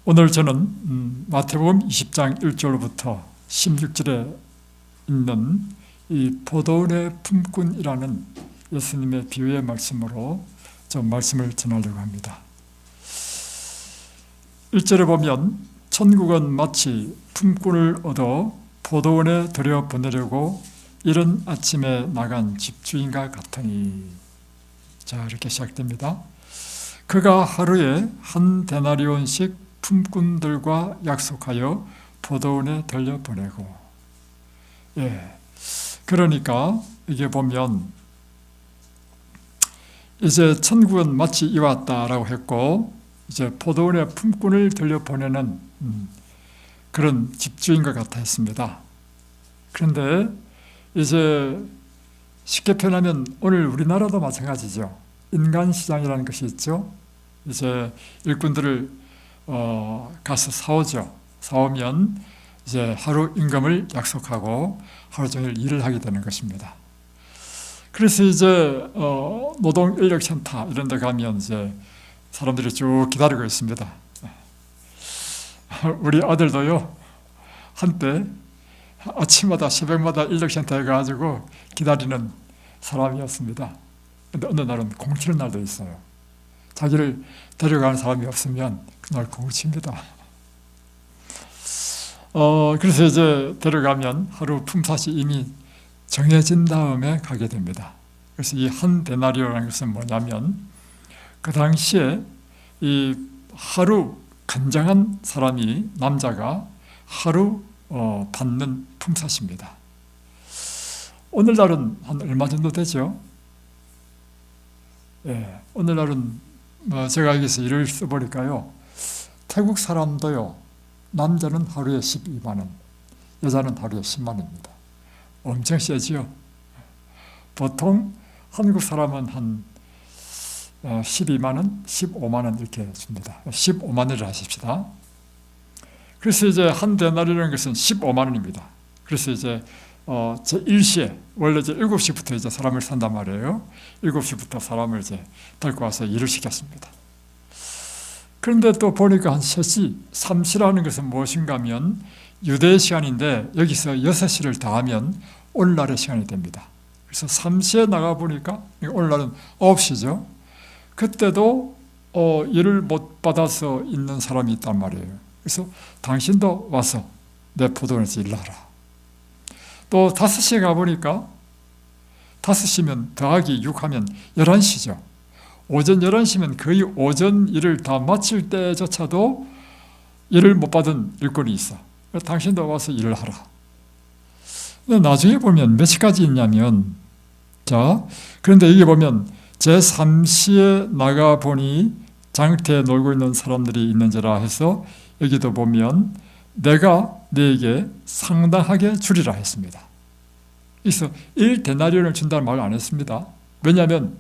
오늘 저는 마태복음 20장 1절부터 16절에 있는 이 포도원의 품꾼이라는 예수님의 비유의 말씀으로 좀 말씀을 전하려고 합니다. 1절에 보면 천국은 마치 품꾼을 얻어 포도원에 들여보내려고 이른 아침에 나간 집주인과 같으니, 자, 이렇게 시작됩니다. 그가 하루에 한 데나리온씩 품꾼들과 약속하여 포도원에 들려보내고, 그러니까 이게 보면 이제 천국은 마치 이와 같다라고 했고, 이제 포도원에 품꾼을 들려보내는 그런 집주인과 같아 했습니다. 그런데 이제 쉽게 표현하면 오늘 우리나라도 마찬가지죠. 인간시장이라는 것이 있죠. 이제 일꾼들을 가서 사오죠. 사오면 이제 하루 임금을 약속하고 하루 종일 일을 하게 되는 것입니다. 그래서 이제 노동인력센터 이런 데 가면 이제 사람들이 쭉 기다리고 있습니다. 우리 아들도요, 한때 아침마다 새벽마다 인력센터에 가가지고 기다리는 사람이었습니다. 근데 어느 날은 공치는 날도 있어요. 자기를 데려가는 사람이 없으면 그날 공치입니다. 그래서 이제 데려가면 하루 품삯이 이미 정해진 다음에 가게 됩니다. 그래서 이 한 데나리오라는 것은 뭐냐면, 그 당시에 이 하루 간장한 사람이, 남자가 하루 받는 품삯입니다. 오늘날은 한 얼마 정도 되죠? 오늘날은 제가 여기서 일을 써보니까요, 태국 사람도요, 남자는 하루에 12만 원, 여자는 하루에 10만 원입니다. 엄청 세지요. 보통 한국 사람은 한 12만 원, 15만 원 이렇게 줍니다. 15만 원을 하십시다. 그래서 이제 한 데나리라는 것은 15만 원입니다. 그래서 이제 제 1시에, 원래 이제 7시부터 이제 사람을 산단 말이에요. 7시부터 사람을 이제 데리고 와서 일을 시켰습니다. 그런데 또 보니까 한 3시, 3시라는 것은 무엇인가 하면 유대 시간인데, 여기서 6시를 더하면 오늘날의 시간이 됩니다. 그래서 3시에 나가보니까, 오늘날은 9시죠. 그때도 일을 못 받아서 있는 사람이 있단 말이에요. 그래서 당신도 와서 내 포도원에서 일하라. 또 5시에 가보니까, 5시면 더하기 6하면 11시죠. 오전 11시면 거의 오전 일을 다 마칠 때조차도 일을 못 받은 일꾼이 있어. 당신도 와서 일을 하라. 근데 나중에 보면 몇 시까지 있냐면, 자, 그런데 여기 보면 제3시에 나가보니 장터에 놀고 있는 사람들이 있는지라 해서, 여기도 보면 내가 너에게 상당하게 주리라 했습니다. 그래서 1데나리온을 준다는 말을 안 했습니다. 왜냐하면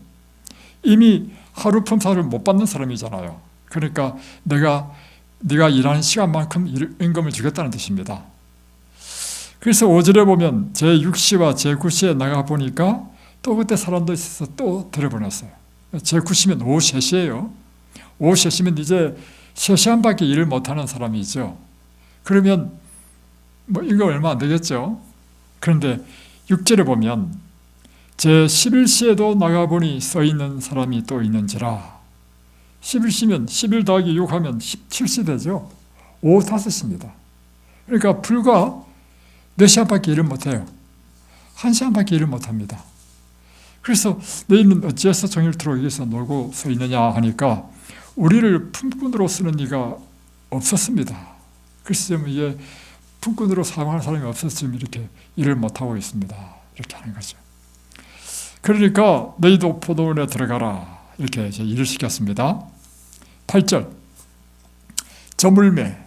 이미 하루 품삯을 못 받는 사람이잖아요. 그러니까 네가 일하는 시간만큼 임금을 주겠다는 뜻입니다. 그래서 5절에 보면 제6시와 제9시에 나가보니까 또 그때 사람도 있어서 또 들여보냈어요. 제9시면 오후 3시예요. 오후 3시면 이제 3시간밖에 일을 못하는 사람이죠. 그러면 뭐 이거 얼마 안 되겠죠. 그런데 6절에 보면 제11시에도 나가보니 써있는 사람이 또 있는지라. 11시면 11 더하기 6하면 17시 되죠. 오후 5시입니다. 그러니까 불과 4시간밖에 일을 못해요. 1시간밖에 일을 못합니다. 그래서 너희는 어찌해서 종일토록 여기서 놀고 서 있느냐 하니까, 우리를 품꾼으로 쓰는 이가 없었습니다. 그래서 이게 품꾼으로 사용하는 사람이 없어서 지금 이렇게 일을 못하고 있습니다. 이렇게 하는 거죠. 그러니까 너희도 포도원에 들어가라, 이렇게 이제 일을 시켰습니다. 8절, 저물매,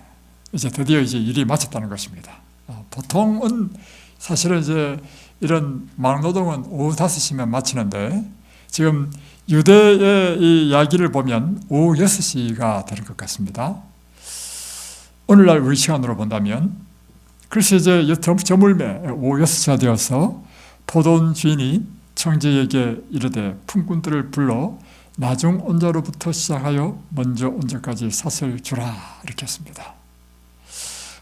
이제 드디어 이제 일이 마쳤다는 것입니다. 보통은 사실은 이제 이런 막노동은 오후 5시면 마치는데, 지금 유대의 이 이야기를 보면 오후 6시가 되는 것 같습니다. 오늘날 우리 시간으로 본다면, 그래서 이제 저물매 오후 6시가 되어서 포도원 주인이 청지에게 이르되 품꾼들을 불러 나중 온 자로부터 시작하여 먼저 온 자까지 삿을 주라 이렇게 했습니다.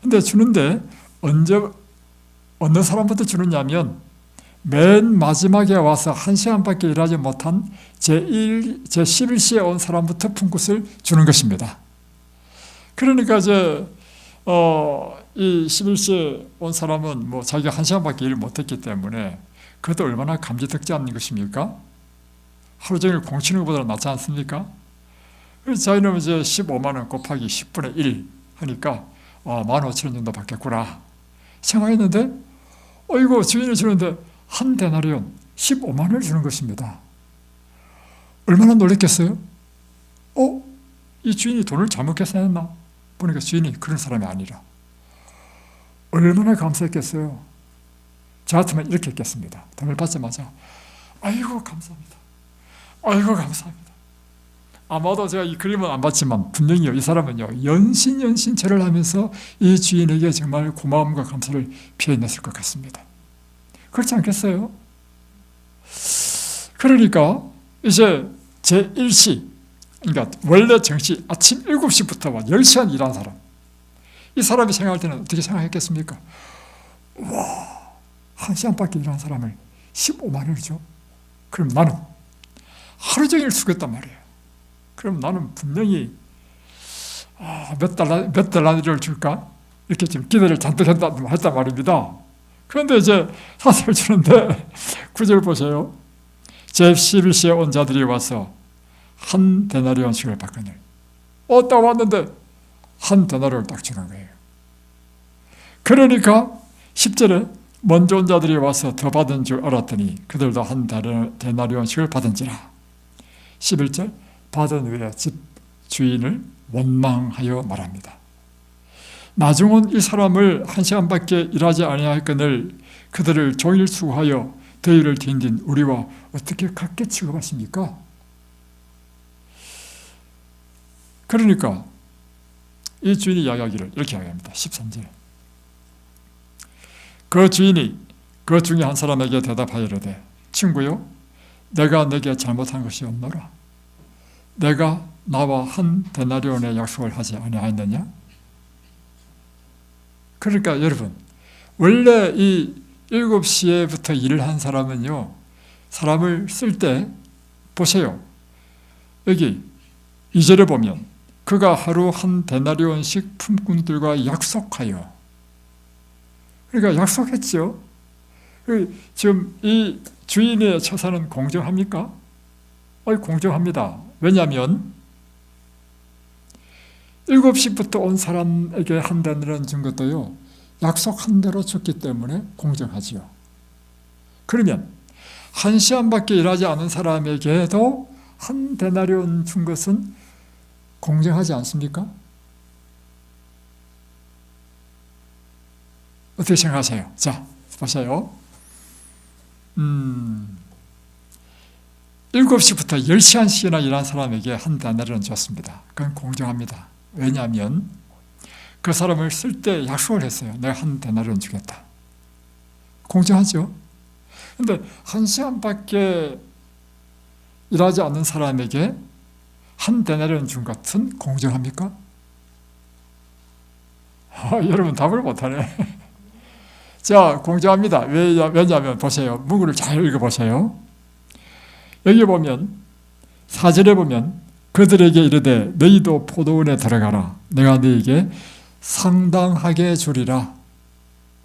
근데 주는데 언제 어느 사람부터 주느냐면 맨 마지막에 와서 1시간밖에 일하지 못한 제11시에 온 사람부터 품굿을 주는 것입니다. 그러니까 이제 이 11시에 온 사람은 뭐 자기가 1시간밖에 일을 못했기 때문에 그것도 얼마나 감지덕지 않는 것입니까? 하루 종일 공치는 것보다 낫지 않습니까? 그래서 자기는 이제 15만 원 곱하기 10분의 1 하니까 15,000원 정도 받겠구나 생각했는데 이거 주인이 주는데 한 데나리온 15만 원을 주는 것입니다. 얼마나 놀랬겠어요? 이 주인이 돈을 잘못 계산했나? 보니까 주인이 그런 사람이 아니라 얼마나 감사했겠어요. 저 같으면 이렇게 했겠습니다. 돈을 받자마자 아이고 감사합니다. 아이고 감사합니다. 아마도 제가 이 그림은 안 봤지만 분명히 이 사람은요 연신연신 절을 하면서 이 주인에게 정말 고마움과 감사를 표현했을 것 같습니다. 그렇지 않겠어요? 그러니까 이제 제1시, 그러니까 원래 정시 아침 7시부터 10시간 일한 사람, 이 사람이 생각할 때는 어떻게 생각했겠습니까? 와, 1시간밖에 일한 사람을 15만 원을 줘? 그럼 나는 하루 종일 쓰겠단 말이에요. 그럼 나는 분명히 몇 달러를 줄까? 이렇게 지금 기대를 잔뜩 했단 말입니다. 그런데 이제 삿을 주는데 9절 보세요. 제11시에 온 자들이 와서 한 데나리온씩을 받거늘. 딱 왔는데 한 데나리온을 딱 주는 거예요. 그러니까 10절에 먼저 온 자들이 와서 더 받은 줄 알았더니 그들도 한 데나리온씩을 받은지라. 11절 받은 후에 집 주인을 원망하여 말합니다. 나중은 이 사람을 1시간밖에 일하지 아니하였거늘 그들을 종일 수고하여 더위를 딘딘 우리와 어떻게 같게 취급하십니까? 그러니까 이 주인이 이야기하기를 이렇게 이야기합니다. 13절 그 주인이 그 중에 한 사람에게 대답하여 이르되 친구요 내가 내게 잘못한 것이 없노라. 내가 나와 한 데나리온의 약속을 하지 아니하였느냐? 그러니까 여러분 원래 이 7시에부터 일을 한 사람은요 사람을 쓸 때 보세요. 여기 2절에 보면 그가 하루 한 데나리온씩 품꾼들과 약속하여, 그러니까 약속했죠. 지금 이 주인의 처사는 공정합니까? 공정합니다. 왜냐하면 7시부터 온 사람에게 한 데나리온 준 것도요 약속한 대로 줬기 때문에 공정하지요. 그러면 1시간밖에 일하지 않은 사람에게도 한 데나리온 준 것은 공정하지 않습니까? 어떻게 생각하세요? 자, 보세요. 7시부터 10시간씩이나 일한 사람에게 한 데나리온 줬습니다. 그건 공정합니다. 왜냐하면 그 사람을 쓸 때 약속을 했어요. 내가 한 데나리온 주겠다. 공정하죠? 그런데 1시간밖에 일하지 않는 사람에게 한 데나리온 준 것은 공정합니까? 여러분 답을 못하네. 자, 공정합니다. 왜냐하면 보세요. 문구를 잘 읽어보세요. 여기 보면 4절에 보면 그들에게 이르되 너희도 포도원에 들어가라. 내가 너희에게 상당하게 주리라.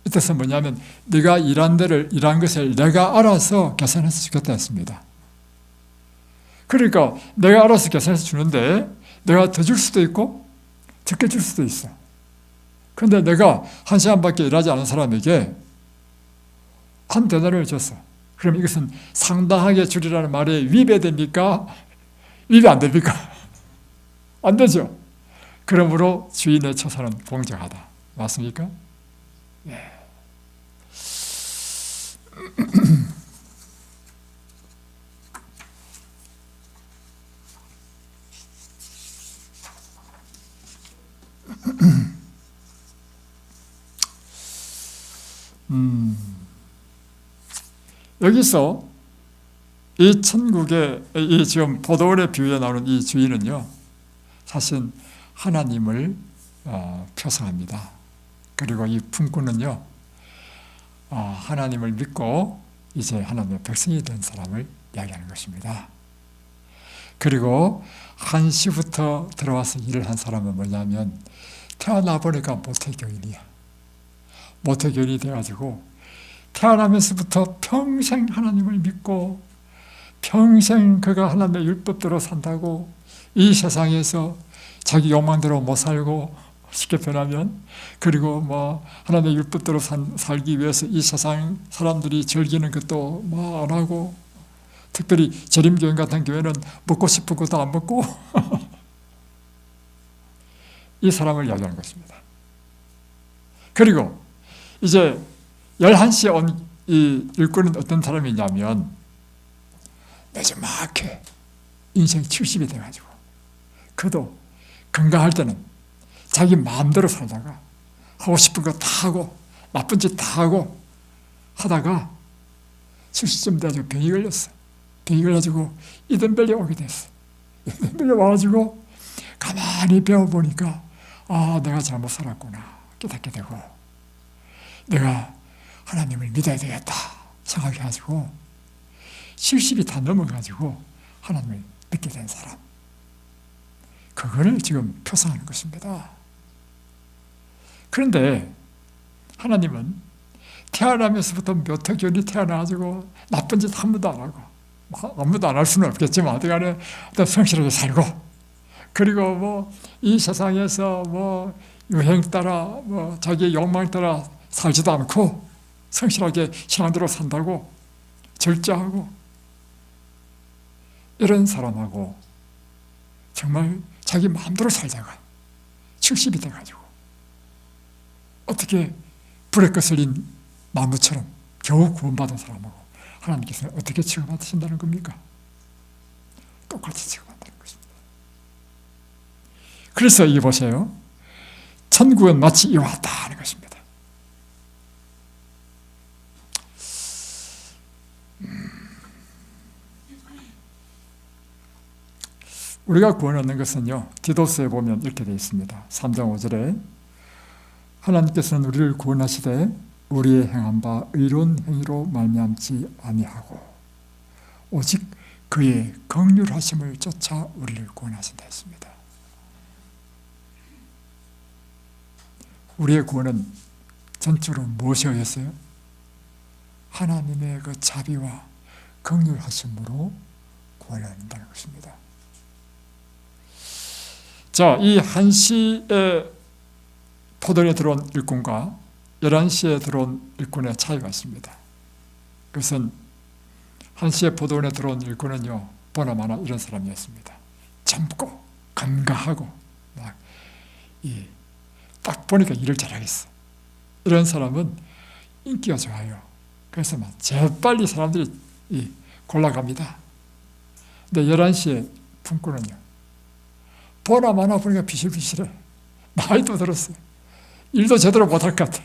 이 뜻은 뭐냐면 네가 일한 것을 내가 알아서 계산해서 주겠다 했습니다. 그러니까 내가 알아서 계산해서 주는데 내가 더 줄 수도 있고 적게 줄 수도 있어. 그런데 내가 1시간밖에 일하지 않은 사람에게 한 데나리온을 줬어. 그럼 이것은 상당하게 주리라는 말에 위배됩니까? 위배 안 됩니까? 안 되죠. 그러므로 주인의 처사는 공정하다. 맞습니까? 네. 여기서 이 천국의 이 지금 포도원의 비유에 나오는 이 주인은요, 사실 하나님을 표상합니다. 그리고 이 품꾼은요, 하나님을 믿고 이제 하나님의 백성이 된 사람을 이야기하는 것입니다. 그리고 1시부터 들어와서 일을 한 사람은 뭐냐면, 태어나 보니까 모태교인이야. 모태교인이 돼가지고 태어나면서부터 평생 하나님을 믿고 평생 그가 하나님의 율법대로 산다고, 이 세상에서 자기 욕망대로 못 살고, 쉽게 표현하면, 그리고 뭐 하나님의 율법대로 살기 위해서 이 세상 사람들이 즐기는 것도 뭐 안 하고, 특별히 재림교인 같은 교회는 먹고 싶은 것도 안 먹고 이 사람을 이야기하는 것입니다. 그리고 이제 11시에 온 이 일꾼은 어떤 사람이냐면, 매주막해 인생 70이 돼가지고, 그도 건강할 때는 자기 마음대로 살다가 하고 싶은 거 다 하고 나쁜 짓 다 하고 하다가 70쯤 돼가지고 병이 걸렸어. 병이 걸려가지고 이든벨리 오게 됐어. 이든벨리 와가지고 가만히 배워보니까, 내가 잘못 살았구나 깨닫게 되고, 내가 하나님을 믿어야 되겠다 생각해가지고 70이 다 넘어가지고 하나님을 믿게 된 사람, 그거를 지금 표상하는 것입니다. 그런데 하나님은 태어나면서부터 몇 해 태어나가지고 나쁜 짓 한 번도 안 하고, 아무도 안 할 수는 없겠지만 어떻게 하면 성실하게 살고, 그리고 뭐 이 세상에서 뭐 유행 따라 뭐 자기의 욕망 따라 살지도 않고 성실하게 신앙대로 산다고 절제하고, 이런 사람하고 정말 자기 마음대로 살다가 70이 돼가지고 어떻게 불에 거슬린 나무처럼 겨우 구원받은 사람하고 하나님께서 어떻게 취급하신다는 겁니까? 똑같이 취급한다는 것입니다. 그래서 이 보세요. 천국은 마치 이와 같다 하는 것입니다. 우리가 구원 얻는 것은요, 디도서에 보면 이렇게 되어 있습니다. 3장 5절에 하나님께서는 우리를 구원하시되 우리의 행한 바 의로운 행위로 말미암지 아니하고 오직 그의 긍휼하심을 쫓아 우리를 구원하신다 했습니다. 우리의 구원은 전적으로 무엇이 의했어요? 하나님의 그 자비와 긍휼하심으로 구원을 얻는다는 것입니다. 자, 이 1시에 포도원에 들어온 일꾼과 11시에 들어온 일꾼의 차이가 있습니다. 그것은 1시에 포도원에 들어온 일꾼은요, 보나마나 이런 사람이었습니다. 젊고 건강하고 딱 보니까 일을 잘하겠어. 이런 사람은 인기가 좋아요. 그래서 막 재빨리 사람들이 골라갑니다. 근데 11시에 품꾼은요, 보나마나 보니까 비실비실해. 나이도 들었어요. 일도 제대로 못할 것 같아.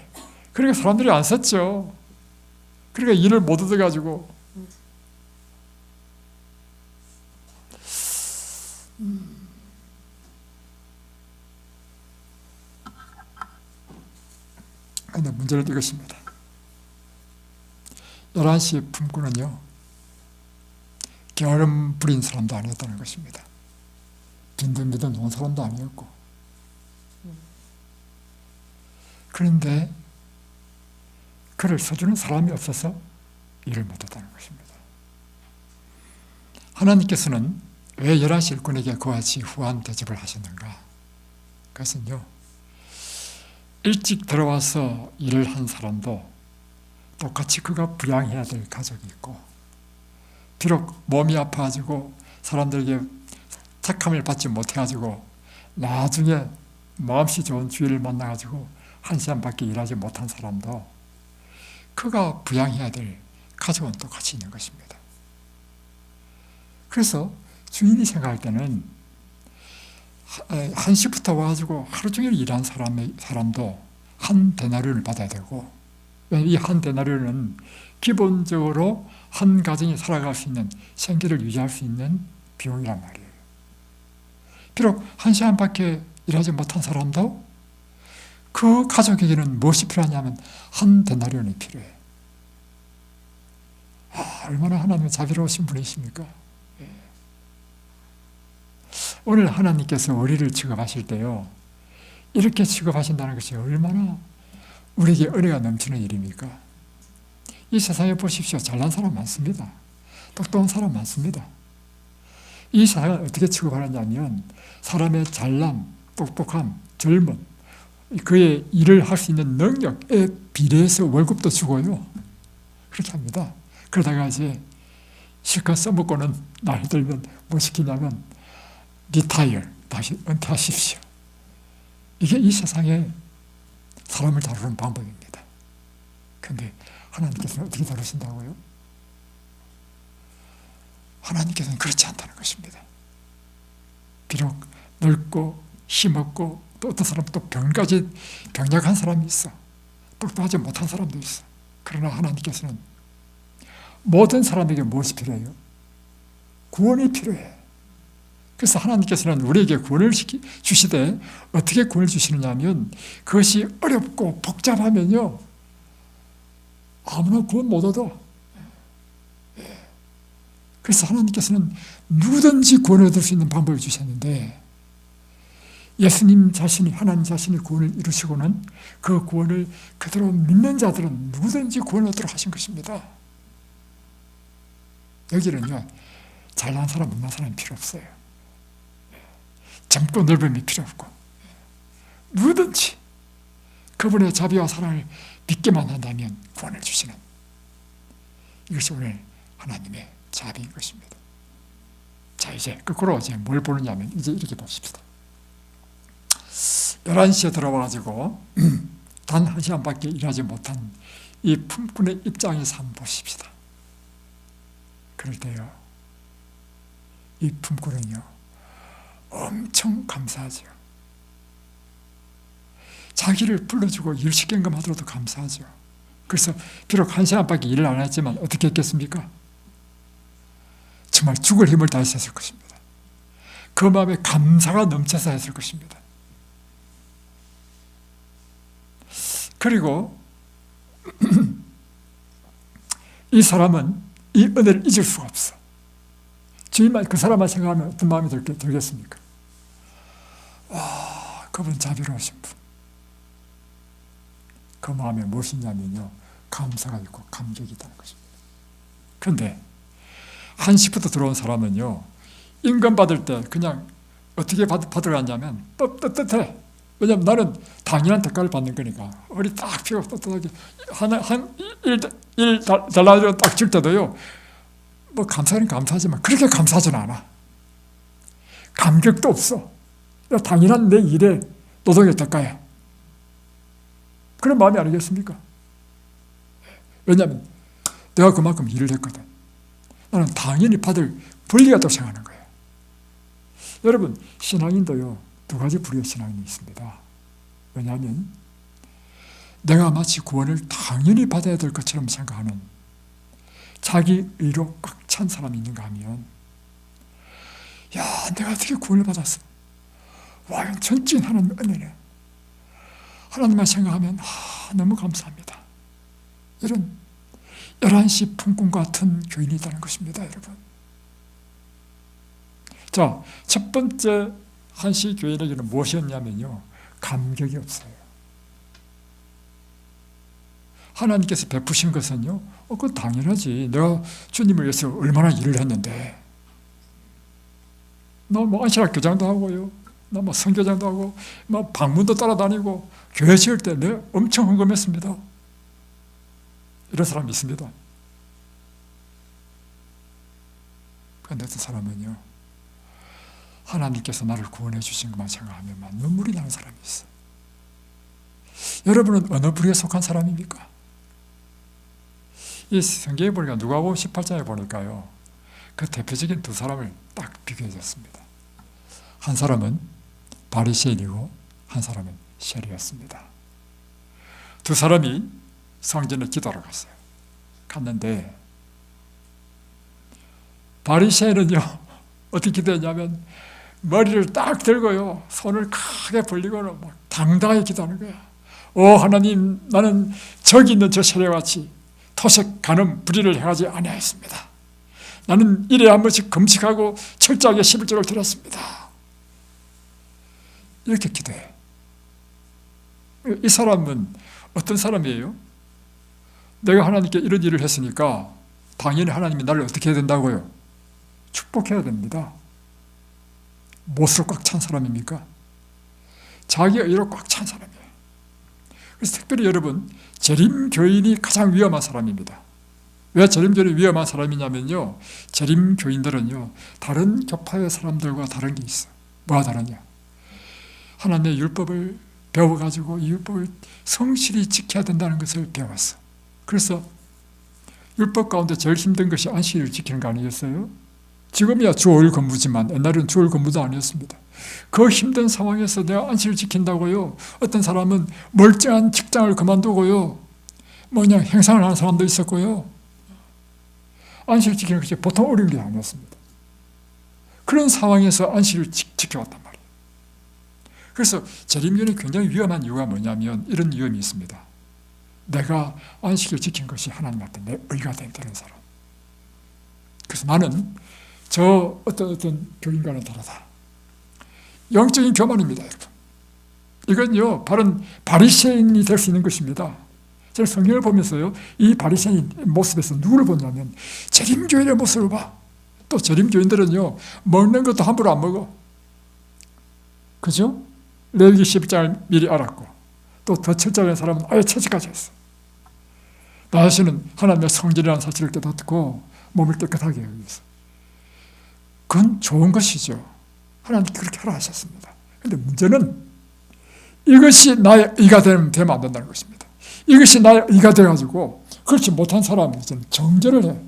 그러니까 사람들이 안 썼죠. 그러니까 일을 못 얻어가지고. 그런데 문제는 이것입니다. 11시 품꾼은요, 게으름 부린 사람도 아니었다는 것입니다. 빈둥빈둥 놓은 사람도 아니었고, 그런데 그를 써주는 사람이 없어서 일을 못했다는 것입니다. 하나님께서는 왜 11시 일꾼에게 그와 같이 후한 대접을 하셨는가? 그것은요, 일찍 들어와서 일을 한 사람도 똑같이 그가 부양해야 될 가족이 있고, 비록 몸이 아파가지고 사람들에게 착함을 받지 못해가지고 나중에 마음씨 좋은 주위를 만나가지고 1시간밖에 일하지 못한 사람도 그가 부양해야 될 가족은 똑같이 있는 것입니다. 그래서 주인이 생각할 때는 1시부터 와가지고 하루 종일 일한 사람도 한 데나리온을 받아야 되고, 이 한 데나리온은 기본적으로 한 가정이 살아갈 수 있는, 생계를 유지할 수 있는 비용이란 말이에요. 비록 한 시간밖에 일하지 못한 사람도 그 가족에게는 무엇이 필요하냐면 한 데나리온이 필요해. 얼마나 하나님은 자비로우신 분이십니까? 오늘 하나님께서 우리를 취급하실 때요, 이렇게 취급하신다는 것이 얼마나 우리에게 은혜가 넘치는 일입니까? 이 세상에 보십시오. 잘난 사람 많습니다. 똑똑한 사람 많습니다. 이 세상을 어떻게 취급하느냐면 사람의 잘남, 똑똑함, 젊음, 그의 일을 할 수 있는 능력에 비례해서 월급도 주고요. 그렇게 합니다. 그러다가 이제 실컷 써먹고는 나이 들면 뭐 시키냐면 리타이어, 다시 은퇴하십시오. 이게 이 세상에 사람을 다루는 방법입니다. 그런데 하나님께서는 어떻게 다루신다고요? 하나님께서는 그렇지 않다는 것입니다. 비록 늙고 힘없고 또 어떤 사람은 또 병약한 사람이 있어. 똑똑하지 못한 사람도 있어. 그러나 하나님께서는 모든 사람에게 무엇이 필요해요? 구원이 필요해. 그래서 하나님께서는 우리에게 구원을 주시되 어떻게 구원을 주시느냐 하면 그것이 어렵고 복잡하면요 아무나 구원 못 얻어. 그래서 하나님께서는 누구든지 구원을 얻을 수 있는 방법을 주셨는데 예수님 자신이, 하나님 자신이 구원을 이루시고는 그 구원을 그대로 믿는 자들은 누구든지 구원을 얻도록 하신 것입니다. 여기는요 잘난 사람, 못난 사람이 필요 없어요. 젊고 넓음이 필요 없고 누구든지 그분의 자비와 사랑을 믿기만 한다면 구원을 주시는, 이것이 오늘 하나님의 자비인 것입니다. 자, 이제 거꾸로 이제 뭘 보느냐면 이제 이렇게 봅시다. 11시에 들어와가지고 단 1시간밖에 일하지 못한 이 품꾼의 입장에서 한번 보십시다. 그럴 때요 이 품꾼은요 엄청 감사하죠. 자기를 불러주고 일 시킨 것만 하더라도 감사하죠. 그래서 비록 1시간밖에 일을 안 했지만 어떻게 했겠습니까? 정말 죽을 힘을 다해서 했을 것입니다. 그 마음에 감사가 넘쳐서 했을 것입니다. 그리고 이 사람은 이 은혜를 잊을 수가 없어. 주님만 그 사람만 생각하면 어떤 마음이 들겠습니까? 와, 그분 자비로우신 분. 그 마음에 무엇이냐면요 감사가 있고 감격이 있다는 것입니다. 그런데 1시부터 들어온 사람은요 임금 받을 때 그냥 어떻게 받으려냐면 떳떳해. 왜냐하면 나는 당연한 대가를 받는 거니까 허리 딱 펴고 떳떳하게 일 달라고 딱 줄 때도요 뭐 감사는 감사하지만 그렇게 감사하지는 않아. 감격도 없어. 당연한 내 일에 노동의 대가야. 그런 마음이 아니겠습니까? 왜냐하면 내가 그만큼 일을 했거든. 나는 당연히 받을 권리가 또 생각하는 거예요. 여러분 신앙인도요 2가지 부류의 신앙인이 있습니다. 왜냐하면 내가 마치 구원을 당연히 받아야 될 것처럼 생각하는 자기 의로 꽉 찬 사람이 있는가 하면 야 내가 어떻게 구원을 받았어. 와 이건 전적인 하나님 은혜네. 하나님만 생각하면 너무 감사합니다. 이런 11시 품꾼 같은 교인이 있다는 것입니다. 여러분. 자, 첫 번째 1시 교인에게는 무엇이었냐면요 감격이 없어요. 하나님께서 베푸신 것은요 그건 당연하지. 내가 주님을 위해서 얼마나 일을 했는데 나 뭐 안식일 교장도 하고요 나 뭐 선교장도 하고 뭐 방문도 따라다니고 교회 지을 때 내가 엄청 헌금했습니다. 이런 사람이 있습니다. 그런데 어떤 사람은요 하나님께서 나를 구원해 주신 것만 생각하면 눈물이 나는 사람이 있어요. 여러분은 어느 부류에 속한 사람입니까? 이 성경에 보니까 누가복음 18장에 보니까요 그 대표적인 2사람을 딱 비교해 줬습니다. 한 사람은 바리새인이고 한 사람은 세리였습니다. 2사람이 성전에 기도하러 갔어요. 갔는데 바리새인은요 어떻게 기도했냐면 머리를 딱 들고요 손을 크게 벌리고는 막 당당하게 기도하는 거야. 오 하나님, 나는 저기 있는 저 세례같이 토색 간음 불의를 행하지 아니하였습니다. 나는 일에 한 번씩 금식하고 철저하게 11조를 드렸습니다. 이렇게 기도해. 이 사람은 어떤 사람이에요? 내가 하나님께 이런 일을 했으니까 당연히 하나님이 나를 어떻게 해야 된다고요? 축복해야 됩니다. 무엇으로 꽉 찬 사람입니까? 자기의 의로 꽉 찬 사람이에요. 그래서 특별히 여러분, 재림교인이 가장 위험한 사람입니다. 왜 재림교인이 위험한 사람이냐면요, 재림교인들은요 다른 교파의 사람들과 다른 게 있어요. 뭐가 다르냐? 하나님의 율법을 배워가지고 이 율법을 성실히 지켜야 된다는 것을 배웠어. 그래서 율법 가운데 제일 힘든 것이 안식일을 지키는 거 아니겠어요? 지금이야 주 5일 근무지만 옛날에는 주 5일 근무도 아니었습니다. 그 힘든 상황에서 내가 안식일을 지킨다고요, 어떤 사람은 멀쩡한 직장을 그만두고요 그냥 행상을 하는 사람도 있었고요, 안식일 지키는 것이 보통 어려운 게 아니었습니다. 그런 상황에서 안식일을 지켜왔단 말이에요. 그래서 재림교인이 굉장히 위험한 이유가 뭐냐면 이런 위험이 있습니다. 내가 안식일을 지킨 것이 하나님한테 내 의가 되는 사람. 그래서 나는 저 어떤 교인과는 다르다. 영적인 교만입니다, 여러분. 이건요 바른 바리새인이 될 수 있는 것입니다. 저는 성경을 보면서요 이 바리새인 모습에서 누구를 보냐면 재림교인의 모습을 봐. 또 재림교인들은요 먹는 것도 함부로 안 먹어. 그죠? 레위기 11장을 미리 알았고 또 더 철저한 사람은 아예 채식까지 했어. 나 자신은 하나님의 성질이라는 사실을 깨닫고 몸을 깨끗하게 하기 위해서. 그건 좋은 것이죠. 하나님께 그렇게 하라 하셨습니다. 그런데 문제는 이것이 나의 의가 되면 안 된다는 것입니다. 이것이 나의 의가 돼가지고 그렇지 못한 사람은 이제는 정죄를 해.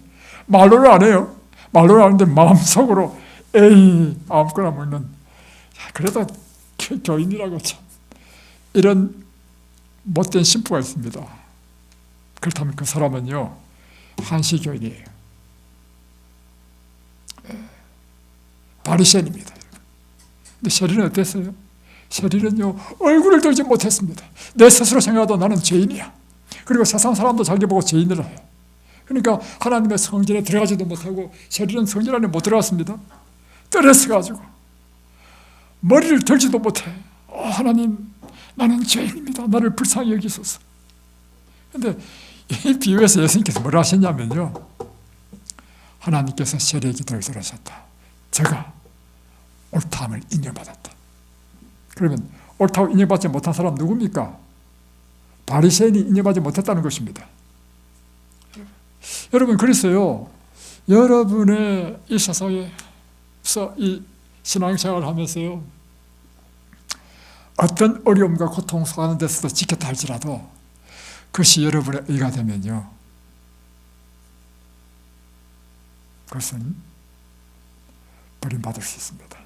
말로는 안 해요. 말로는 안 하는데 마음속으로 에이 아무거나 먹는, 그래도 교인이라고 참 이런 못된 심부가 있습니다. 그렇다면 그 사람은요 한시교인이에요. 바리새인입니다. 근데 셔리는 어땠어요? 셔리는요 얼굴을 들지 못했습니다. 내 스스로 생각해도 나는 죄인이야. 그리고 세상 사람도 자기 보고 죄인이라 해요. 그러니까 하나님의 성전에 들어가지도 못하고 셔리는 성전 안에 못 들어갔습니다. 떨어져가지고 머리를 들지도 못해. 하나님, 나는 죄인입니다. 나를 불쌍히 여기소서. 그런데 이 비유에서 예수님께서 뭐라 하셨냐면요, 하나님께서 셔리의 기도를 들으셨다. 제가 옳다함을 인정받았다. 그러면 옳다고 인정받지 못한 사람 누굽니까? 바리새인이 인정받지 못했다는 것입니다. 여러분, 그래서요 여러분의 이 세상에서 이 신앙생활을 하면서요 어떤 어려움과 고통 속하는 데서도 지켰다 할지라도 그것이 여러분의 의가 되면요 그것은 버림받을 수 있습니다.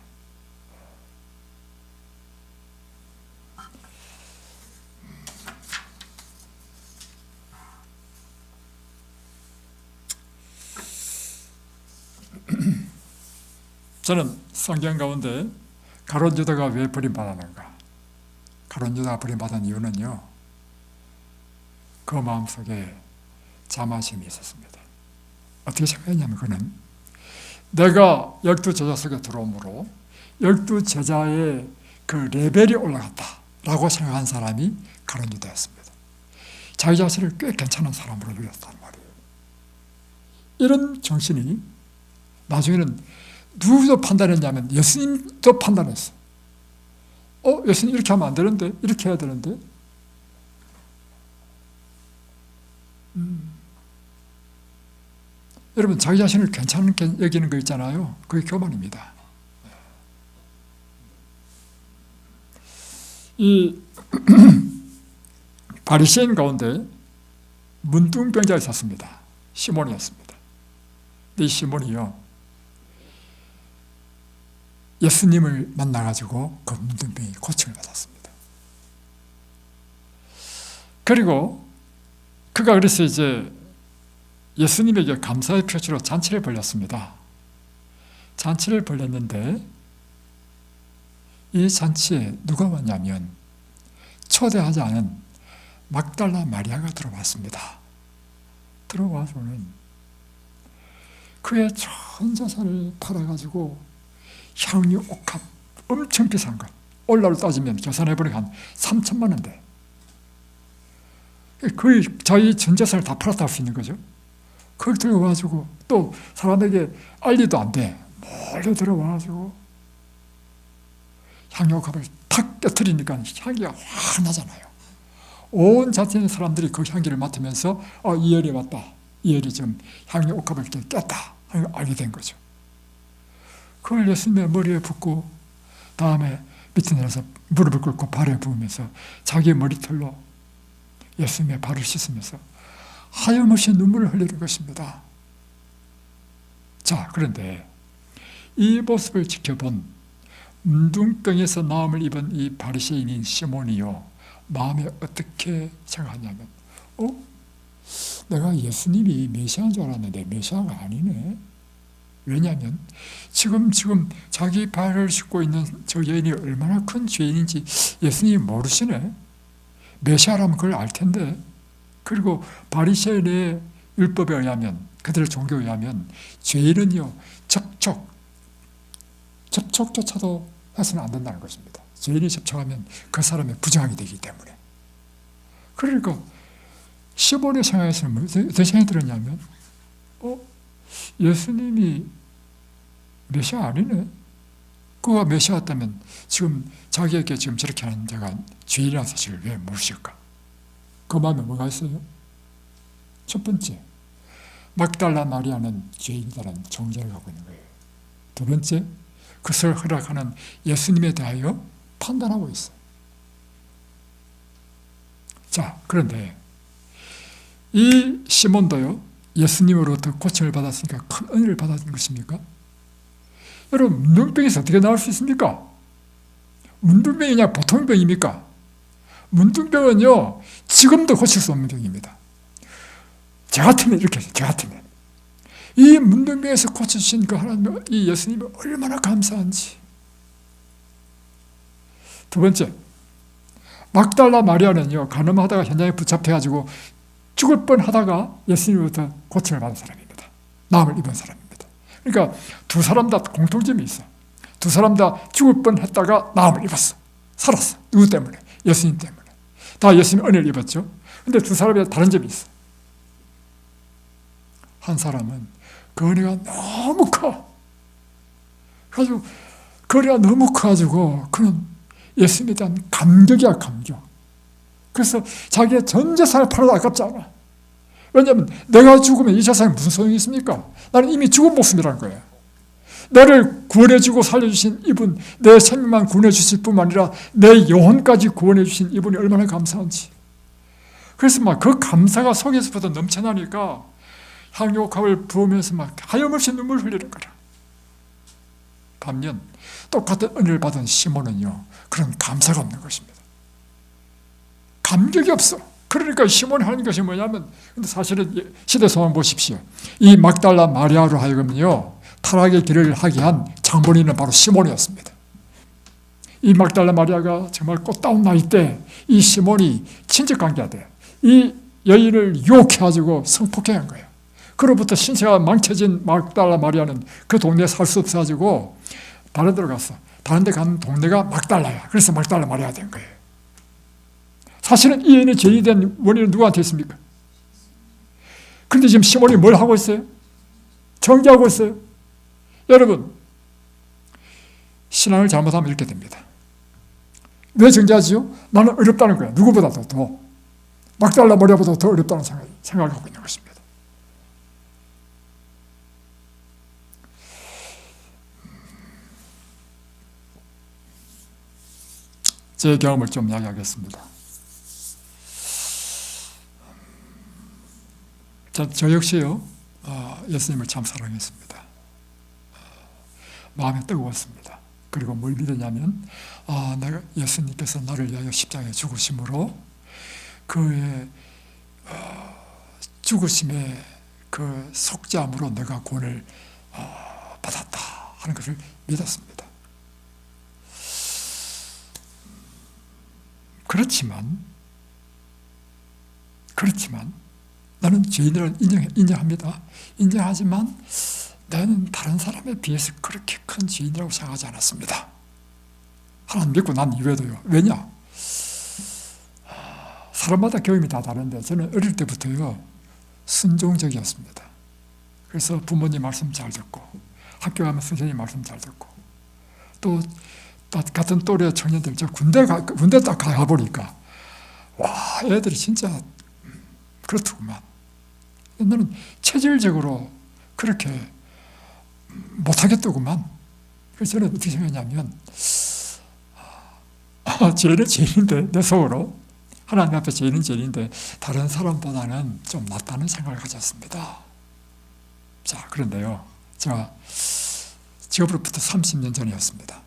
저는 성경 가운데 가룟 유다가 왜 버림받았는가? 가룟 유다가 버림받은 이유는요 그 마음속에 자만심이 있었습니다. 어떻게 생각했냐면 그는 내가 12제자 속에 들어오므로 12제자의 그 레벨이 올라갔다라고 생각한 사람이 가룟 유다였습니다. 자기 자신을 꽤 괜찮은 사람으로 여겼단 말이에요. 이런 정신이 나중에는 누구도 판단했냐면 예수님도 판단했어. 예수님 이렇게 하면 안 되는데, 이렇게 해야 되는데. 여러분, 자기 자신을 괜찮게 여기는 거 있잖아요. 그게 교만입니다. 이 바리새인 가운데 문둥병자가 있었습니다. 시몬이었습니다. 근데 이 시몬이요 예수님을 만나가지고 그 문둥병이 고침을 받았습니다. 그리고 그가 그래서 이제 예수님에게 감사의 표시로 잔치를 벌였습니다. 잔치를 벌였는데 이 잔치에 누가 왔냐면 초대하지 않은 막달라 마리아가 들어왔습니다. 들어와서는 그의 전 재산을 팔아가지고 향유 옥합 엄청 비싼 것, 오늘날로 따지면 계산해보니까 한 3천만 원 돼. 거의 자기 전 재산을 다 팔았다 할 수 있는 거죠. 그걸 들어와가지고 또 사람에게 알리도 안 돼. 몰래 들어와가지고 향유옥합을 탁 깨트리니까 향기가 확 나잖아요. 온 자체의 사람들이 그 향기를 맡으면서 이열이 왔다. 이열이 좀 향유옥합을 깼다. 알게 된 거죠. 그걸 예수님의 머리에 붓고 다음에 밑에 내려서 무릎을 꿇고 발에 부으면서 자기 머리털로 예수님의 발을 씻으면서 하염없이 눈물을 흘리는 것입니다. 자, 그런데 이 모습을 지켜본 문둥병에서 나음을 입은 이 바리새인인 시몬이요, 마음에 어떻게 생각하냐면 내가 예수님이 메시아인 줄 알았는데 메시아가 아니네. 왜냐하면 지금 자기 발을 씻고 있는 저 여인이 얼마나 큰 죄인인지 예수님이 모르시네. 메시아라면 그걸 알 텐데. 그리고 바리새인의 율법에 의하면, 그들의 종교에 의하면 죄인은요 접촉조차도 해서는 안 된다는 것입니다. 죄인이 접촉하면 그 사람의 부정하게 되기 때문에. 그러니까 시몬의 생각에서는 어떤 생각이 들었냐면 예수님이 메시아 아니네. 그가 메시아였다면 지금 자기에게 지금 저렇게 하는 자가 죄인이라는 사실을 왜 모르실까? 그 마음에 뭐가 있어요? 첫 번째, 막달라 마리아는 죄인이라는 정죄를 하고 있는 거예요. 두 번째, 그것을 허락하는 예수님에 대하여 판단하고 있어요. 자, 그런데 이 시몬도요, 예수님으로부터 고침을 받았으니까 큰 은혜를 받았는 것입니까? 여러분, 문둥병에서 어떻게 나올 수 있습니까? 문둥병이냐 보통 병입니까? 문둥병은요 지금도 고칠 수 없는 병입니다. 저 같으면 이렇게 해서, 저 같으면 이 문둥병에서 고쳐주신 그 하나님, 이 예수님이 얼마나 감사한지. 두 번째, 막달라 마리아는요 간음하다가 현장에 붙잡혀가지고 죽을 뻔하다가 예수님으로부터 고침을 받은 사람입니다. 나음을 입은 사람입니다. 그러니까 두 사람 다 공통점이 있어. 두 사람 다 죽을 뻔했다가 나음을 입었어. 살았어. 누구 때문에? 예수님 때문에. 다 예수님 은혜를 입었죠. 근데 두 사람이 다른 점이 있어. 한 사람은 그 은혜가 너무 커. 그래가지고 그 은혜가 너무 커가지고 그는 예수님에 대한 감격이야, 감격. 그래서 자기의 전 재산을 팔아도 아깝지 않아. 왜냐하면 내가 죽으면 이 재산이 무슨 소용이 있습니까? 나는 이미 죽은 목숨이라는 거예요. 나를 구원해주고 살려주신 이분, 내 생명만 구원해주실 뿐만 아니라 내 영혼까지 구원해주신 이분이 얼마나 감사한지. 그래서 막 그 감사가 속에서부터 넘쳐나니까 향유옥합을 부으면서 막 하염없이 눈물 흘리는 거라. 반면 똑같은 은혜를 받은 시몬은요 그런 감사가 없는 것입니다. 감격이 없어. 그러니까 시몬이 하는 것이 뭐냐면, 근데 사실은 시대 상황 보십시오. 이 막달라 마리아로 하여금요 타락의 길을 하게 한 장본인은 바로 시몬이었습니다. 이 막달라 마리아가 정말 꽃다운 나이 때 이 시몬이 친척관계가 이 여인을 유혹해가지고 성폭행한 거예요. 그로부터 신체가 망쳐진 막달라 마리아는 그 동네에 살 수 없어가지고 다른 데로 갔어. 다른 데 간 동네가 막달라야. 그래서 막달라 마리아가 된 거예요. 사실은 이 여인의 죄인이 된 원인은 누구한테 있습니까? 그런데 지금 시몬이 뭘 하고 있어요? 정죄하고 있어요. 여러분, 신앙을 잘못하면 이렇게 됩니다. 왜 정죄하지요? 나는 어렵다는 거야. 누구보다도 더. 막달라 마리아보다 더 어렵다는 생각을 하고 있는 것입니다. 제 경험을 좀 이야기하겠습니다. 저 역시요 예수님을 참 사랑했습니다. 마음에 뜨거웠습니다. 그리고 뭘 믿었냐면 내가 예수님께서 나를 위하여 십자가에 죽으심으로 그의 죽으심의 그 속죄함으로 내가 구원을 받았다 하는 것을 믿었습니다. 그렇지만 나는 죄인이라는 인정합니다. 인정하지만 나는 다른 사람에 비해서 그렇게 큰 죄인이라고 생각하지 않았습니다. 하나님 믿고 난 이외에도요. 왜냐? 사람마다 경험이 다 다른데 저는 어릴 때부터요 순종적이었습니다. 그래서 부모님 말씀 잘 듣고 학교 가면 선생님 말씀 잘 듣고 또 같은 또래 청년들 저 군대 딱 가보니까 와 애들이 진짜 그렇더구만. 나는 체질적으로 그렇게 못하겠더구만. 그래서 저는 어떻게 생각했냐면 죄는 죄인인데 내 속으로 하나님 앞에 죄는 죄인인데 다른 사람보다는 좀 낫다는 생각을 가졌습니다. 자, 그런데요 제가 지금으로부터 30년 전이었습니다.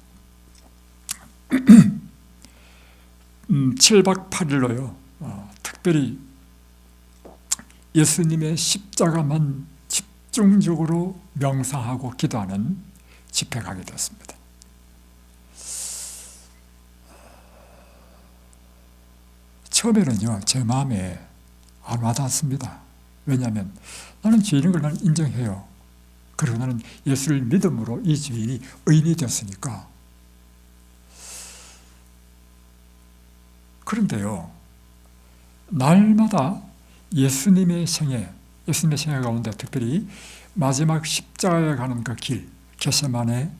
7박 8일로요 특별히 예수님의 십자가만 집중적으로 명상하고 기도하는 집회에 가게 되었습니다. 처음에는요 제 마음에 안 와닿았습니다. 왜냐하면 나는 죄인인 걸 나는 인정해요. 그리고 나는 예수를 믿음으로 이 죄인이 의인이 되었으니까. 그런데요 날마다 예수님의 생애 가운데 특별히 마지막 십자가에 가는 그 길, 겟세마네,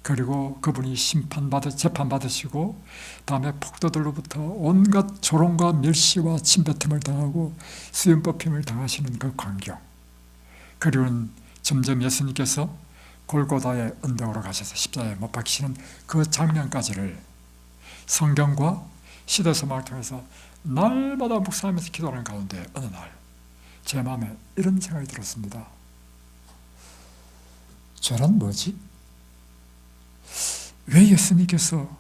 그리고 그분이 재판받으시고 다음에 폭도들로부터 온갖 조롱과 멸시와 침뱉음을 당하고 수염 뽑힘을 당하시는 그 광경, 그리고는 점점 예수님께서 골고다의 언덕으로 가셔서 십자가에 못 박히시는 그 장면까지를 성경과 시대소망을 통해서 날마다 묵상하면서 기도하는 가운데 어느 날 제 마음에 이런 생각이 들었습니다. 죄란 뭐지? 왜 예수님께서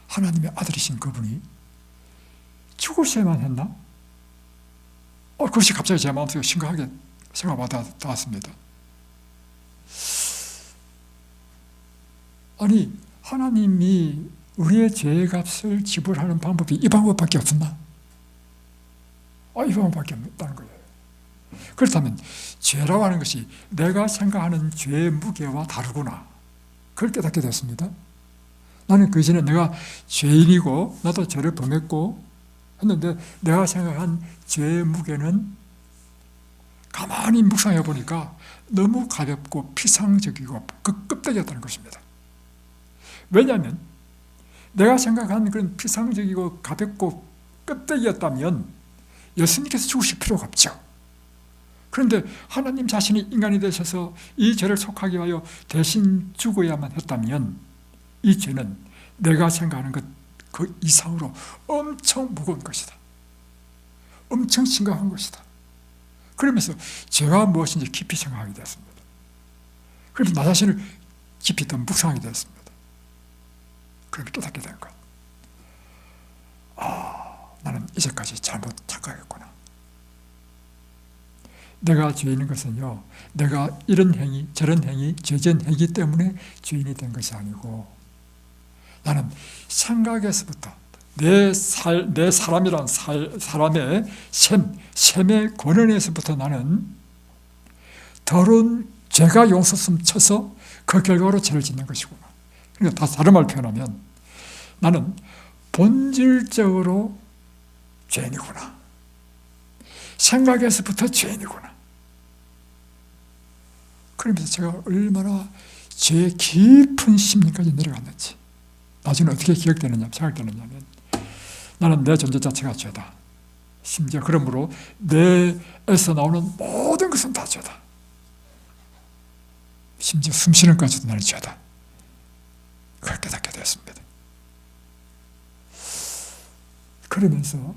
하나님의 아들이신 그분이 죽으셔야만 했나? 그것이 갑자기 제 마음속에 심각하게 생각이 닿았습니다. 아니 하나님이 우리의 죄의 값을 지불하는 방법이 이 방법밖에 없었나? 이 방법밖에 없다는 거예요. 그렇다면 죄라고 하는 것이 내가 생각하는 죄의 무게와 다르구나, 그걸 깨닫게 됐습니다. 나는 그 이전에 내가 죄인이고 나도 죄를 범했고 했는데 내가 생각한 죄의 무게는 가만히 묵상해 보니까 너무 가볍고 피상적이고 그 껍데기였다는 것입니다. 왜냐하면 내가 생각한 그런 피상적이고 가볍고 껍데기였다면 예수님께서 죽으실 필요가 없죠. 그런데 하나님 자신이 인간이 되셔서 이 죄를 속하기 위하여 대신 죽어야만 했다면 이 죄는 내가 생각하는 것 그 이상으로 엄청 무거운 것이다. 엄청 심각한 것이다. 그러면서 죄가 무엇인지 깊이 생각하게 되었습니다. 그래서 나 자신을 깊이 더 묵상하게 되었습니다. 그렇게 깨닫게 된 것. 나는 이제까지 잘못 착각했구나. 내가 죄인인 것은요, 내가 이런 행위, 저런 행위, 죄전 행위 때문에 죄인이 된 것이 아니고, 나는 생각에서부터 내 사람이란 사람의 셈의 권한에서부터 나는 더러운 죄가 용서슴 쳐서 그 결과로 죄를 짓는 것이구나. 그러니까 다른 말로 표현하면 나는 본질적으로 죄인이구나. 생각에서부터 죄인이구나. 그러면서 제가 얼마나 죄의 깊은 심리까지 내려갔는지 나중에 어떻게 생각되느냐면 나는 내 존재 자체가 죄다. 심지어 그러므로 내에서 나오는 모든 것은 다 죄다. 심지어 숨쉬는 것까지도 나는 죄다. 그걸 깨닫게 되었습니다. 그러면서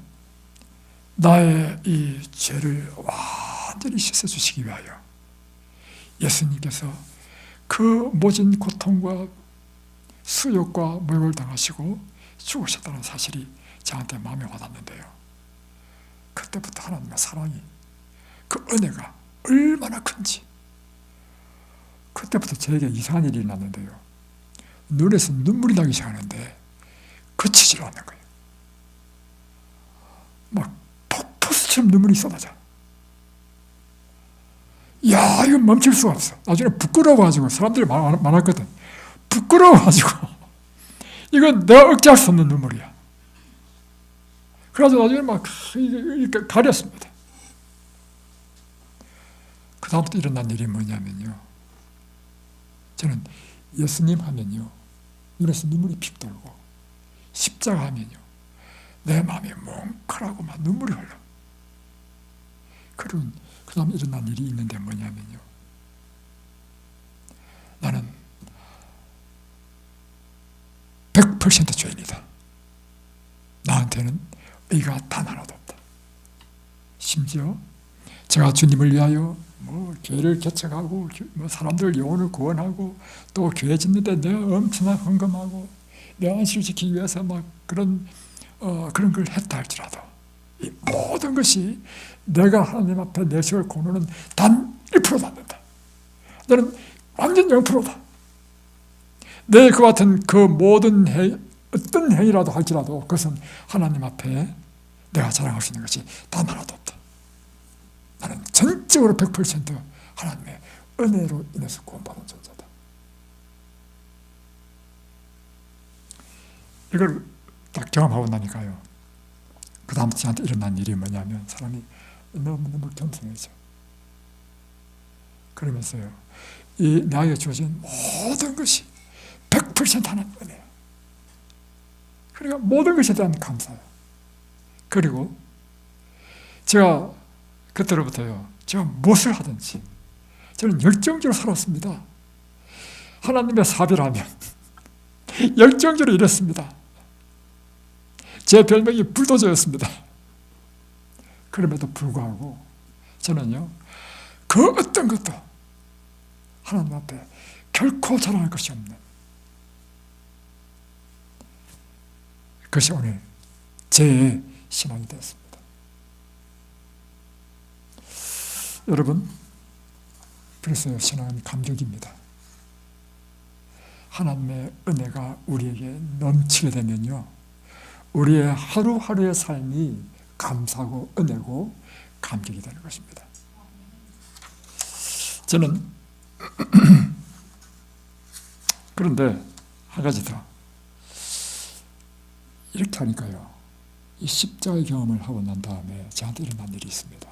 나의 이 죄를 완전히 씻어주시기 위하여 예수님께서 그 모진 고통과 수욕과 모욕을 당하시고 죽으셨다는 사실이 저한테 마음에 와닿는데요. 그때부터 하나님의 사랑이 그 은혜가 얼마나 큰지. 그때부터 저에게 이상한 일이 났는데요. 눈에서 눈물이 나기 시작하는데 그치질 않는 거예요. 막 폭포수처럼 눈물이 쏟아져. 야, 이건 멈출 수가 없어. 나중에 부끄러워가지고, 사람들이 많았거든. 부끄러워가지고 이건 내가 억제할 수 없는 눈물이야. 그래서 나중에 막 이렇게 가렸습니다. 그 다음부터 일어난 일이 뭐냐면요, 저는 예수님 하면요 눈에서 눈물이 픽 돌고, 십자가 하면요 내 마음이 뭉클하고 막 눈물이 흘러. 그리고 그 다음 일어난 일이 있는데 뭐냐면요, 나는 100% 죄인이다. 나한테는 의가 단 하나도 없다. 심지어 제가 주님을 위하여 뭐 교회를 개척하고 뭐 사람들 영혼을 구원하고 또 교회 짓는데 내가 엄청나게 헌금하고 내 안식을 지키기 위해서 막 그런 걸 했다 할지라도 이 모든 것이 내가 하나님 앞에 내세울 공로는 단 1%도 안 된다. 나는 완전 0%다. 내 그 같은 그 모든 어떤 행위라도 할지라도 그것은 하나님 앞에 내가 자랑할 수 있는 것이 단 하나도 없다. 나는 전적으로 100% 하나님의 은혜로 인해서 구원받은 존재다. 이걸 딱 경험하고 나니까요, 그 다음부터 저한테 일어난 일이 뭐냐면, 사람이 너무너무 겸손해져. 그러면서요, 이 나에게 주어진 모든 것이 100% 하나님 은혜예요. 그러니까 모든 것에 대한 감사예요. 그리고 제가 그때로부터요, 제가 무엇을 하든지 저는 열정적으로 살았습니다. 하나님의 사별하면 열정적으로 일했습니다. 제 별명이 불도저였습니다. 그럼에도 불구하고 저는요, 그 어떤 것도 하나님 앞에 결코 자랑할 것이 없는, 그것이 오늘 제 신앙이 되었습니다. 여러분, 그래서 신앙은 감격입니다. 하나님의 은혜가 우리에게 넘치게 되면요, 우리의 하루하루의 삶이 감사하고 은혜고 감격이 되는 것입니다. 저는 그런데 한 가지 더, 이렇게 하니까요, 이 십자가의 경험을 하고 난 다음에 저한테 일어난 일이 있습니다.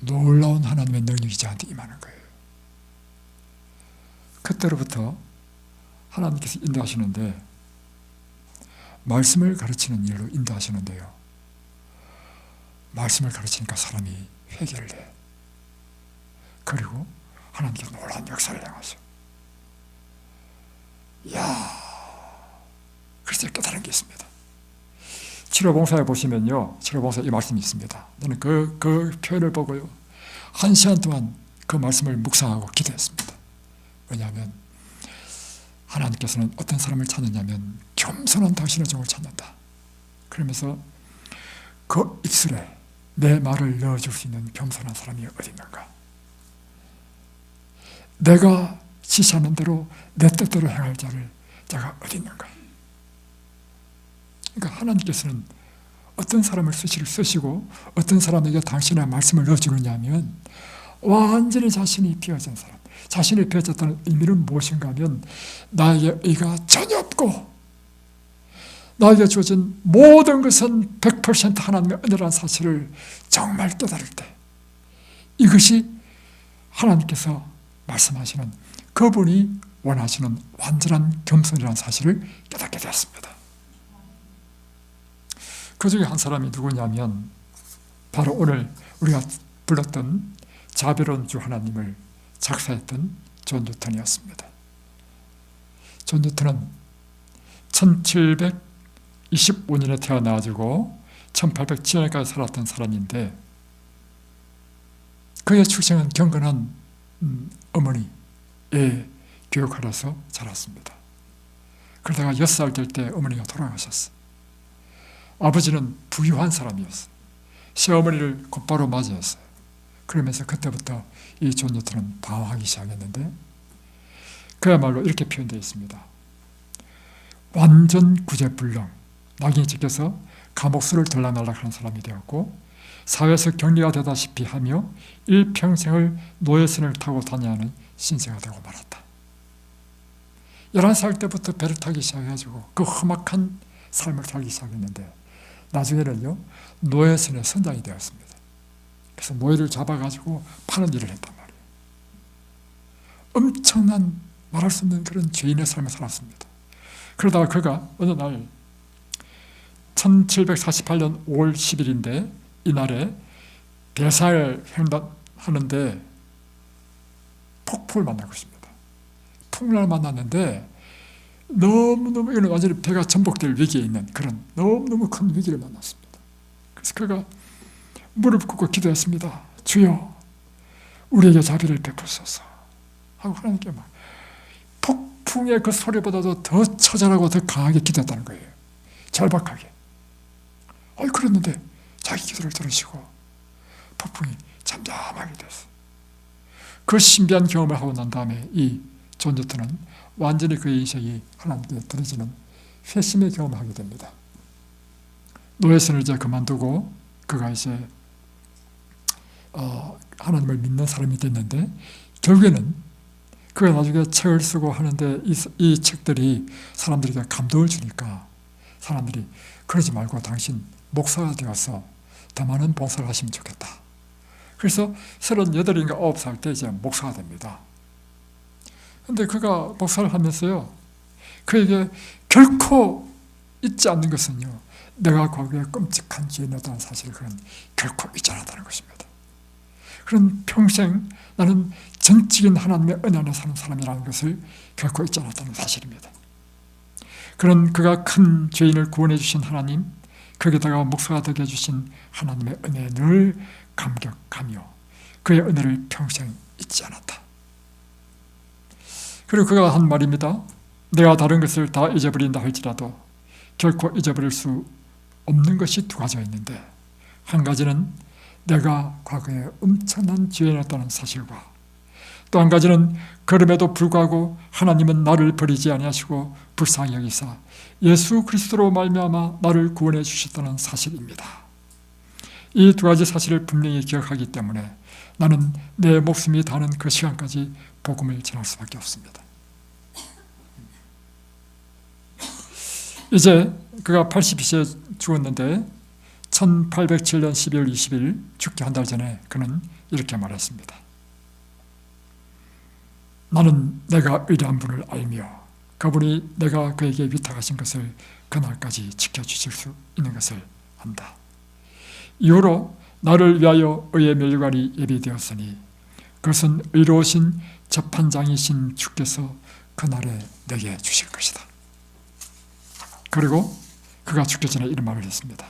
놀라운 하나님의 능력이 저한테 임하는 거예요. 그때로부터 하나님께서 인도하시는데, 말씀을 가르치는 일로 인도하시는데요, 말씀을 가르치니까 사람이 회개를 해. 그리고 하나님께서 놀라운 역사를 행하셔. 이야, 그래서 깨달은 게 있습니다. 치료봉사에 보시면요, 치료봉사에 이 말씀이 있습니다. 저는 그 표현을 보고요, 1시간 동안 그 말씀을 묵상하고 기도했습니다. 왜냐하면 하나님께서는 어떤 사람을 찾느냐면 겸손한 당신의 종을 찾는다. 그러면서 그 입술에 내 말을 넣어줄 수 있는 겸손한 사람이 어디 있는가? 내가 지시하는 대로 내 뜻대로 행할 자를 자가 어디 있는가? 그러니까 하나님께서는 어떤 사람을 쓰시고 어떤 사람에게 당신의 말씀을 넣어주느냐 하면, 완전히 자신이 비워진 사람, 자신이 비워졌다는 의미는 무엇인가 하면, 나에게 의가 전혀 없고 나에게 주어진 모든 것은 100% 하나님의 은혜라는 사실을 정말 깨달을 때, 이것이 하나님께서 말씀하시는, 그분이 원하시는 완전한 겸손이라는 사실을 깨닫게 되었습니다. 그 중에 한 사람이 누구냐면 바로 오늘 우리가 불렀던 자비로운 주 하나님을 작사했던 존 뉴턴이었습니다. 존 뉴턴은 1725년에 태어나가지고 1807년까지 살았던 사람인데, 그의 출생은 경건한 어머니의 교육하라서 자랐습니다. 그러다가 6살 될 때 어머니가 돌아가셨어요. 아버지는 부유한 사람이었어요. 시어머니를 곧바로 맞이했어요. 그러면서 그때부터 이 존 뉴턴은 방황하기 시작했는데, 그야말로 이렇게 표현되어 있습니다. 완전 구제불능, 낙인이 찍혀서 감옥수를 들락날락하는 사람이 되었고, 사회에서 격리가 되다시피 하며 일평생을 노예선을 타고 다녀야 하는 신세가 되고 말았다. 11살 때부터 배를 타기 시작해가지고 그 험악한 삶을 살기 시작했는데, 나중에는요 노예선의 선장이 되었습니다. 그래서 노예를 잡아가지고 파는 일을 했단 말이에요. 엄청난 말할 수 없는 그런 죄인의 삶을 살았습니다. 그러다가 그가 어느 날 1748년 5월 10일인데 이날에 대사를 횡단하는데 폭풍을 만나고 있습니다. 풍랑을 만났는데 너무너무 이건 완전히 배가 전복될 위기에 있는 그런 너무너무 큰 위기를 만났습니다. 그래서 그가 무릎 꿇고 기도했습니다. 주여 우리에게 자비를 베푸소서 하고 하나님께 막 폭풍의 그 소리보다도 더 처절하고 더 강하게 기도했다는 거예요. 절박하게. 그랬는데 자기 기도를 들으시고 폭풍이 잠잠하게 됐어요. 그 신비한 경험을 하고 난 다음에 이 존 뉴턴은 완전히 그의 인생이 하나님께 드려지는 회심의 경험을 하게 됩니다. 노예선을 이제 그만두고 그가 이제 하나님을 믿는 사람이 됐는데, 결국에는 그가 나중에 책을 쓰고 하는데 이 책들이 사람들에게 감동을 주니까 사람들이 그러지 말고 당신 목사가 되어서 더 많은 봉사를 하시면 좋겠다. 그래서 38인가 9살 때 이제 목사가 됩니다. 그런데 그가 목사를 하면서요, 그에게 결코 잊지 않는 것은요, 내가 과거에 끔찍한 죄인이었다는 사실을 그는 결코 잊지 않았다는 것입니다. 그런 평생 나는 전적인 하나님의 은혜 안에 사는 사람이라는 것을 결코 잊지 않았다는 사실입니다. 그런 그가 큰 죄인을 구원해 주신 하나님, 거기다가 목사가 되게 해주신 하나님의 은혜에 늘 감격하며 그의 은혜를 평생 잊지 않았다. 그리고 그가 한 말입니다. 내가 다른 것을 다 잊어버린다 할지라도 결코 잊어버릴 수 없는 것이 두 가지가 있는데, 한 가지는 내가 과거에 엄청난 죄인이었다는 사실과, 또 한 가지는 그럼에도 불구하고 하나님은 나를 버리지 아니하시고 불쌍히 여기사 예수 그리스도로 말미암아 나를 구원해 주셨다는 사실입니다. 이 두 가지 사실을 분명히 기억하기 때문에 나는 내 목숨이 다하는 그 시간까지 복음을 전할 수밖에 없습니다. 이제 그가 82세에 죽었는데 1807년 12월 20일 죽기 한 달 전에 그는 이렇게 말했습니다. 나는 내가 의리한 분을 알며 그분이 내가 그에게 위탁하신 것을 그날까지 지켜주실 수 있는 것을 안다. 이후로 나를 위하여 의의 멸관이 예비되었으니 그것은 의로우신 재판장이신 주께서 그날에 내게 주실 것이다. 그리고 그가 죽기 전에 이런 말을 했습니다.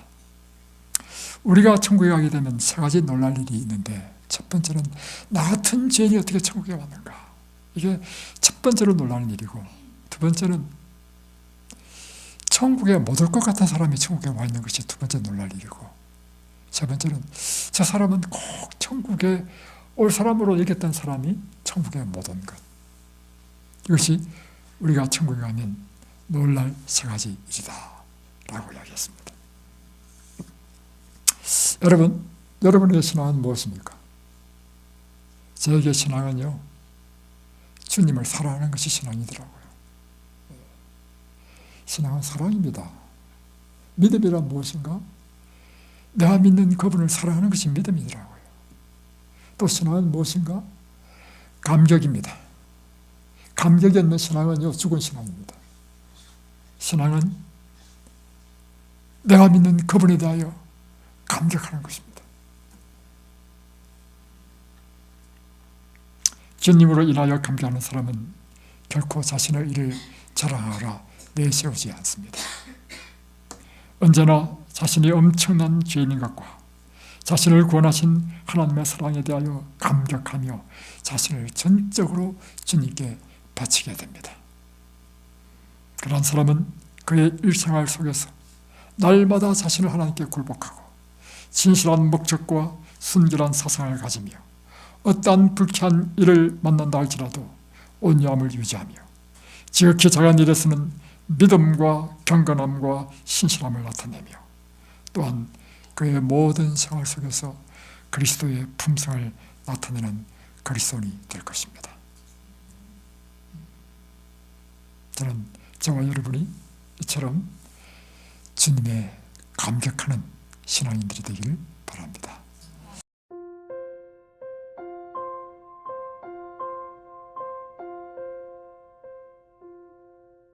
우리가 천국에 가게 되면 세 가지 놀랄 일이 있는데, 첫 번째는 나 같은 죄인이 어떻게 천국에 왔는가, 이게 첫 번째로 놀라는 일이고, 두 번째는 천국에 못 올 것 같은 사람이 천국에 와 있는 것이 두 번째 놀랄 일이고, 세 번째는 저 사람은 꼭 천국에 올 사람으로 여겼던 사람이 천국에 못 온 것. 이것이 우리가 천국에 가면 놀랄 세 가지 일이다 라고 이야기했습니다. 여러분의 신앙은 무엇입니까? 저에게 신앙은요, 주님을 사랑하는 것이 신앙이더라고요. 신앙은 사랑입니다. 믿음이란 무엇인가? 내가 믿는 그분을 사랑하는 것이 믿음이더라고요. 또 신앙은 무엇인가? 감격입니다. 감격이 없는 신앙은요, 죽은 신앙입니다. 신앙은 내가 믿는 그분에 대하여 감격하는 것입니다. 주님으로 인하여 감격하는 사람은 결코 자신의 일을 자랑하라 내세우지 않습니다. 언제나 자신이 엄청난 죄인인 것과 자신을 구원하신 하나님의 사랑에 대하여 감격하며 자신을 전적으로 주님께 바치게 됩니다. 그런 사람은 그의 일생활 속에서 날마다 자신을 하나님께 굴복하고 진실한 목적과 순결한 사상을 가지며 어떠한 불쾌한 일을 만난다 할지라도 온유함을 유지하며 지극히 작은 일에서는 믿음과 경건함과 신실함을 나타내며 또한 그의 모든 생활 속에서 그리스도의 품성을 나타내는 그리스도인이 될 것입니다. 저는 저와 여러분이 이처럼 주님의 감격하는 신앙인들이 되기를